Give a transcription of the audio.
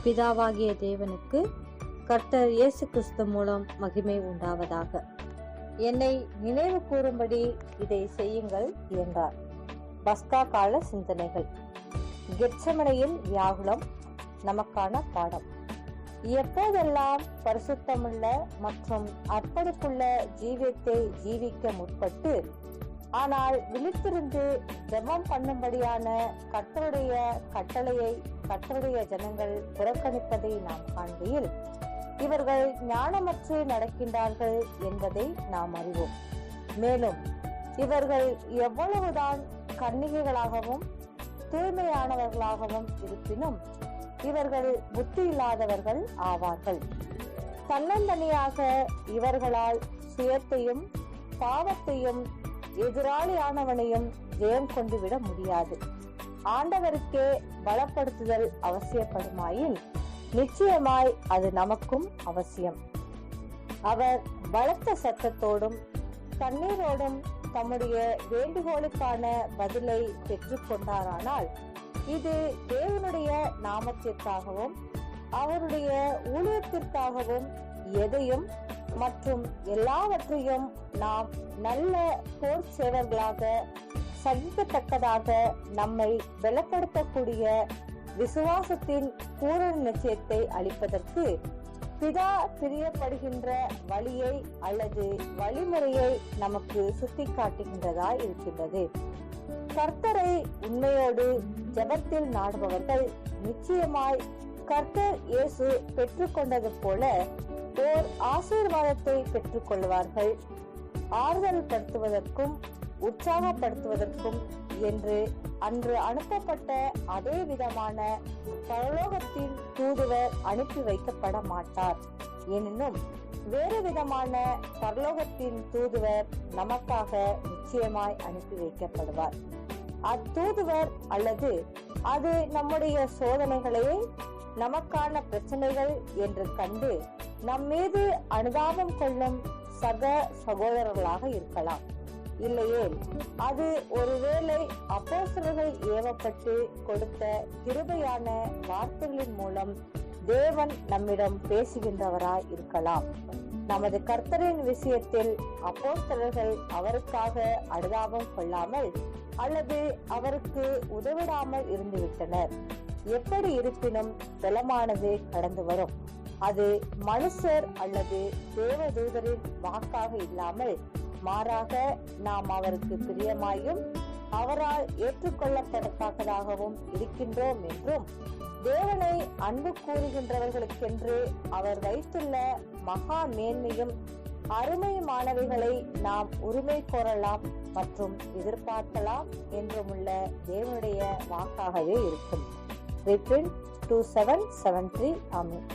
பிதாவாகிய தேவனுக்கு கர்த்தர் இயேசு கிறிஸ்து மூலம் மகிமை உண்டாவதாக. என்னை நினைவு கூறும்படி இதை செய்யுங்கள் என்றார். பஸ்கா கால சிந்தனைகள். கெத்செமனையின் வியாகுலம் நமக்கான பாடம். எப்போதெல்லாம் பரிசுத்தமுள்ள மற்றும் அர்ப்பணிப்புள்ள ஜீவியத்தை ஜீவிக்க முற்பட்டு ஆனால் விழித்திருந்து ஜெபம் பண்ணும்படியான கர்த்தருடைய கட்டளையை கர்த்தருடைய ஜனங்கள் புறக்கணிப்பதை நாம் காண்கையில் இவர்கள் ஞானமற்று நடக்கின்றார்கள் என்பதை நாம் அறிவோம். மேலும் இவர்கள் எவ்வளவுதான் கன்னிகைகளாகவும் தூய்மையானவர்களாகவும் இருப்பினும் இவர்கள் புத்தி இல்லாதவர்கள் ஆவார்கள். தன்னந்தனியாக இவர்களால் சுயத்தையும் பாவத்தையும் எதிராளியானவனையும் ஜெயம் கொண்டு விட முடியாது. ஆண்டவருக்கே பலப்படுத்துதல் அவசியப்படுமாயின் நிச்சயமாய் அது நமக்கும் அவசியம். அவர் பலத்த சத்தத்தோடும் கண்ணீரோடும் தம்முடைய வேண்டுகோளுக்கான பதிலை பெற்றுக் கொண்டாரானால் இது தேவனுடைய நாமத்திற்காகவும் அவருடைய ஊழியத்திற்காகவும் எதையும் மற்றும் எல்லாவற்றையும் நாம் நல்ல போர் சேவர்களாக சகிக்கத்தக்கதாக நம்மை பலப்படுத்தக்கூடிய விசுவாசத்தின் பூரண நிச்சயத்தை அளிப்பதற்கு பிதா பிரியப்படுகின்ற வழியை அல்லது வழிமுறையை நமக்கு சுட்டிக்காட்டுகின்றதா இருக்கின்றது. கர்த்தரை உண்மையோடு ஜெபத்தில் நாடுபவர்கள் நிச்சயமாய் கர்த்தர் இயேசு பெற்றுக்கொண்டது போல ஓர் ஆசீர்வாதத்தை பெற்றுக் கொள்வார்கள். ஆறுதல் படுத்துவதற்கும் உற்சாகப்படுத்துவதற்கும் என்று அன்று அனுப்பப்பட்ட அதே விதமான பரலோகத்தின் தூதுவர் அனுப்பி வைக்கப்பட மாட்டார். எனினும் வேறு விதமான பரலோகத்தின் தூதுவர் நமக்காக நிச்சயமாய் அனுப்பி வைக்கப்படுவார். அத்தூதுவர் அல்லது அது நம்முடைய சோதனைகளையே நமக்கான பிரச்சனைகள் என்று கண்டு நம் மீது அனுதாபம் கொள்ளும் சக சகோதரர்களாக இருக்கலாம். இல்லையே அது ஒருவேளை அப்போஸ்தலர்கள் ஏவப்பட்டு கொடுத்த கிருபையான வார்த்தைகளின் மூலம் தேவன் நம்மிடம் பேசுகின்றவராய் இருக்கலாம். நமது கர்த்தரின் விஷயத்தில் அப்போஸ்தலர்கள் அவருக்காக அனுதாபம் கொள்ளாமல் அல்லது அவருக்கு உதவிடாமல் இருந்துவிட்டனர். எப்படி இருப்பினும் பலமானது கடந்து வரும். அது மனுஷர் அல்லது தேவதூதரின் வாக்காக இல்லாமல் மாறாக நாம் அவருக்கு பிரியமாயும் அவரால் ஏற்றுக்கொள்ளப்படத்தக்கதாகவும் இருக்கின்றோம் என்றும் தேவனை அன்பு கூறுகின்றவர்களுக்கென்று அவர் வைத்துள்ள மகா மேன்மையும் அருமையுமானவைகளை நாம் உரிமை கோரலாம் மற்றும் எதிர்பார்க்கலாம் என்றுமுள்ள தேவனுடைய வாக்காகவே இருக்கும். 2773 ஆமென்.